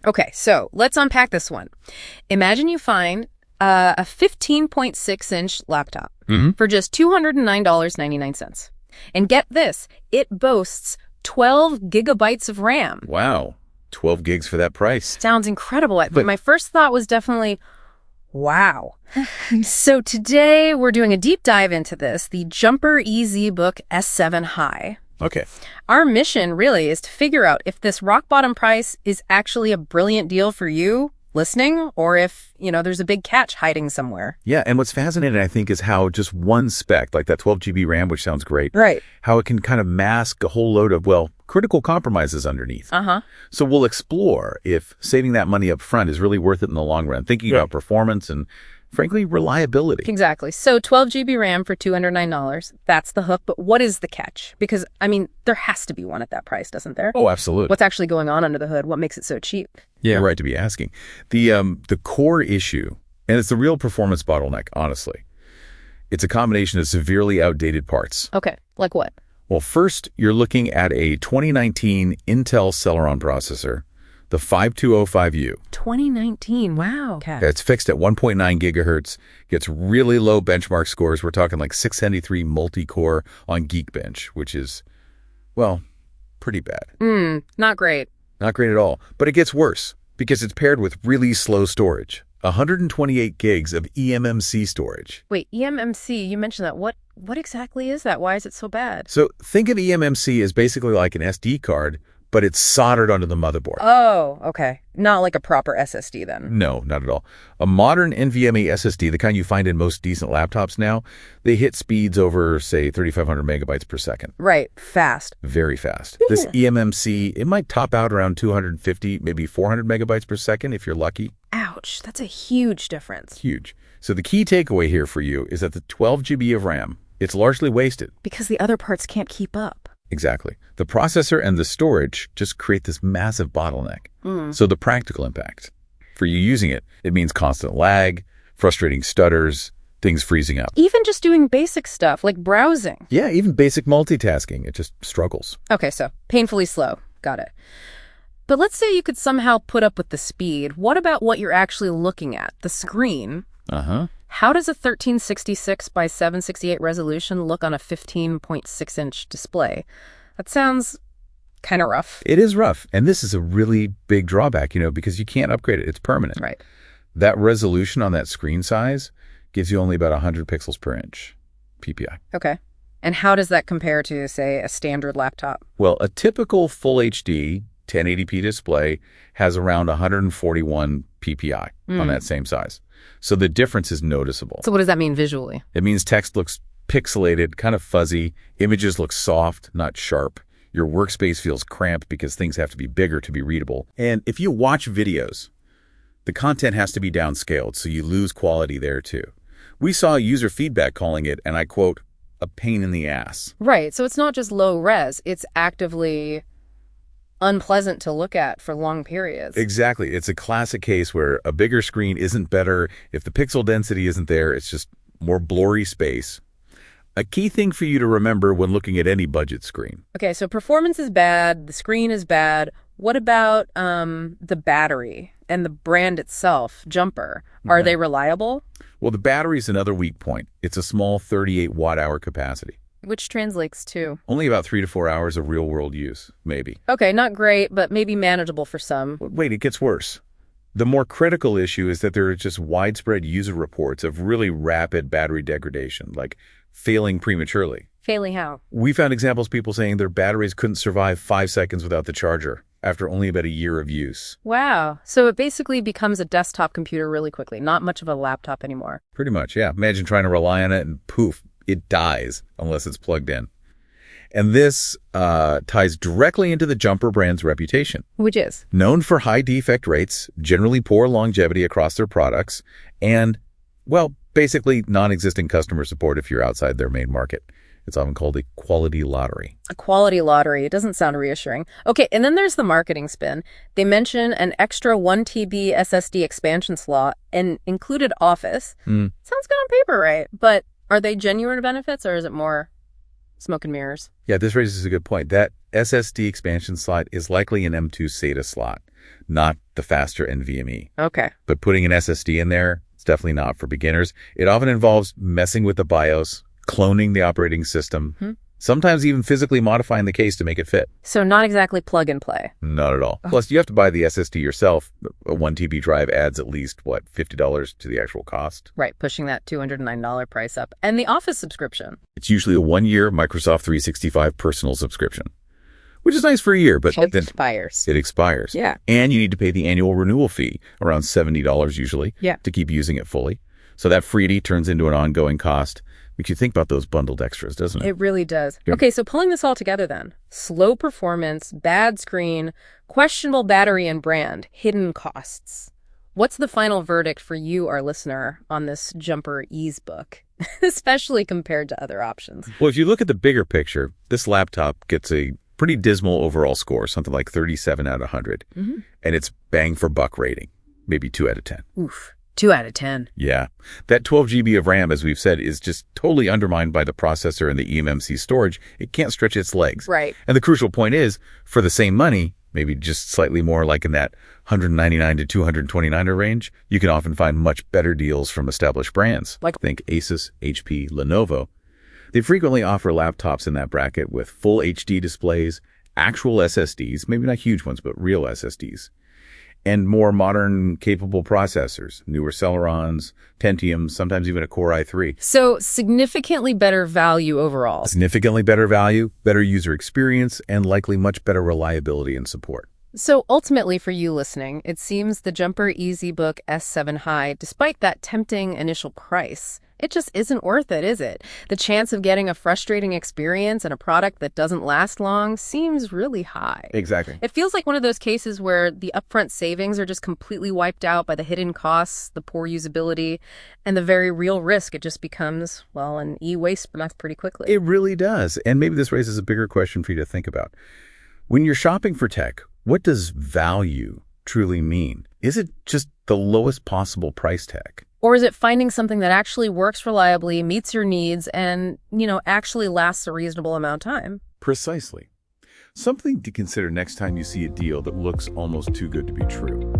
Okay, so let's unpack this one. Imagine you find a 15.6-inch laptop for just $209.99. And get this, it boasts 12 gigabytes of RAM. Wow, 12 gigs for that price. Sounds incredible. But my first thought was definitely, wow. So today we're doing a deep dive into this, the Jumper EZbook S7-Hi. Okay. Our mission really is to figure out if this rock bottom price is actually a brilliant deal for you listening, or if, there's a big catch hiding somewhere. Yeah, and what's fascinating, I think, is how just one spec, like that 12 GB RAM, which sounds great, right, how it can kind of mask a whole load of, critical compromises underneath. So we'll explore if saving that money up front is really worth it in the long run, thinking about performance and, frankly, reliability. Exactly. So 12 GB RAM for $209, that's the hook. But what is the catch? Because, there has to be one at that price, doesn't there? Oh, absolutely. What's actually going on under the hood? What makes it so cheap? Yeah. You're right to be asking. The core issue, and it's the real performance bottleneck, honestly, it's a combination of severely outdated parts. Okay. Like what? Well, first, you're looking at a 2019 Intel Celeron processor, the 5205U. 2019, wow. Okay. It's fixed at 1.9 gigahertz, gets really low benchmark scores. We're talking like 673 multi-core on Geekbench, which is, pretty bad. Not great. Not great at all. But it gets worse because it's paired with really slow storage, 128 gigs of eMMC storage. Wait, eMMC, you mentioned that. What exactly is that? Why is it so bad? So think of eMMC as basically like an SD card, but it's soldered onto the motherboard. Oh, okay. Not like a proper SSD then. No, not at all. A modern NVMe SSD, the kind you find in most decent laptops now, they hit speeds over, say, 3,500 megabytes per second. Right. Fast. Very fast. This eMMC, it might top out around 250, maybe 400 megabytes per second if you're lucky. Ouch. That's a huge difference. Huge. So the key takeaway here for you is that the 12 GB of RAM, it's largely wasted. Because the other parts can't keep up. Exactly. The processor and the storage just create this massive bottleneck. So the practical impact for you using it, it means constant lag, frustrating stutters, things freezing up. Even just doing basic stuff like browsing. Yeah, even basic multitasking, it just struggles. Okay, so painfully slow. Got it. But let's say you could somehow put up with the speed. What about what you're actually looking at, the screen? How does a 1366 by 768 resolution look on a 15.6-inch display? That sounds kind of rough. It is rough. And this is a really big drawback, because you can't upgrade it. It's permanent. Right. That resolution on that screen size gives you only about 100 pixels per inch, PPI. Okay. And how does that compare to, say, a standard laptop? Well, a typical full HD 1080p display has around 141 PPI on that same size. So the difference is noticeable. So what does that mean visually? It means text looks pixelated, kind of fuzzy. Images look soft, not sharp. Your workspace feels cramped because things have to be bigger to be readable. And if you watch videos, the content has to be downscaled, so you lose quality there too. We saw user feedback calling it, and I quote, a pain in the ass. Right. So it's not just low res. It's actively unpleasant to look at for long periods. Exactly. It's a classic case where a bigger screen isn't better. If the pixel density isn't there, it's just more blurry space. A key thing for you to remember when looking at any budget screen. Okay, so performance is bad, the screen is bad. What about the battery and the brand itself, Jumper? Are they reliable? Well, the battery is another weak point. It's a small 38 watt-hour capacity. Which translates to? Only about 3 to 4 hours of real-world use, maybe. Okay, not great, but maybe manageable for some. Wait, it gets worse. The more critical issue is that there are just widespread user reports of really rapid battery degradation, like failing prematurely. Failing how? We found examples of people saying their batteries couldn't survive 5 seconds without the charger after only about a year of use. Wow. So it basically becomes a desktop computer really quickly, not much of a laptop anymore. Pretty much, yeah. Imagine trying to rely on it and poof, it dies unless it's plugged in. And this ties directly into the Jumper brand's reputation. Which is? Known for high defect rates, generally poor longevity across their products, and, well, basically non-existent customer support if you're outside their main market. It's often called a quality lottery. A quality lottery. It doesn't sound reassuring. Okay, and then there's the marketing spin. They mention an extra 1 TB SSD expansion slot and included Office. Sounds good on paper, right? But are they genuine benefits or is it more smoke and mirrors? Yeah, this raises a good point. That SSD expansion slot is likely an M2 SATA slot. not the faster NVMe. Okay. But putting an SSD in there, it's definitely not for beginners. It often involves messing with the BIOS, cloning the operating system, sometimes even physically modifying the case to make it fit. So not exactly plug and play. Not at all. Plus, you have to buy the SSD yourself. A 1 TB drive adds at least, $50 to the actual cost? Right, pushing that $209 price up. And the Office subscription. It's usually a 1-year Microsoft 365 personal subscription, which is nice for a year, but It then expires. it expires. Yeah. And you need to pay the annual renewal fee, around $70 usually, to keep using it fully. So that freebie turns into an ongoing cost. Makes you think about those bundled extras, doesn't it? It really does. Yeah. Okay, so pulling this all together then. Slow performance, bad screen, questionable battery and brand, hidden costs. What's the final verdict for you, our listener, on this Jumper EZbook, especially compared to other options? Well, if you look at the bigger picture, this laptop gets a pretty dismal overall score, something like 37 out of 100. And it's bang for buck rating, maybe 2 out of 10. Oof. 2 out of 10. Yeah. That 12 GB of RAM, as we've said, is just totally undermined by the processor and the eMMC storage. It can't stretch its legs. Right. And the crucial point is, for the same money, maybe just slightly more like in that $199 to $229 range, you can often find much better deals from established brands. Like think Asus, HP, Lenovo. They frequently offer laptops in that bracket with full HD displays, actual SSDs, maybe not huge ones, but real SSDs, and more modern capable processors, newer Celerons, Pentiums, sometimes even a Core i3. So significantly better value overall. Significantly better value, better user experience, and likely much better reliability and support. So ultimately for you listening, it seems the Jumper EZbook S7-Hi, despite that tempting initial price, it just isn't worth it, is it? The chance of getting a frustrating experience and a product that doesn't last long seems really high. Exactly. It feels like one of those cases where the upfront savings are just completely wiped out by the hidden costs, the poor usability, and the very real risk. It just becomes, well, an e-waste pretty quickly. It really does. And maybe this raises a bigger question for you to think about. When you're shopping for tech, what does value truly mean? Is it just the lowest possible price tag? Or is it finding something that actually works reliably, meets your needs, and, actually lasts a reasonable amount of time? Precisely. Something to consider next time you see a deal that looks almost too good to be true.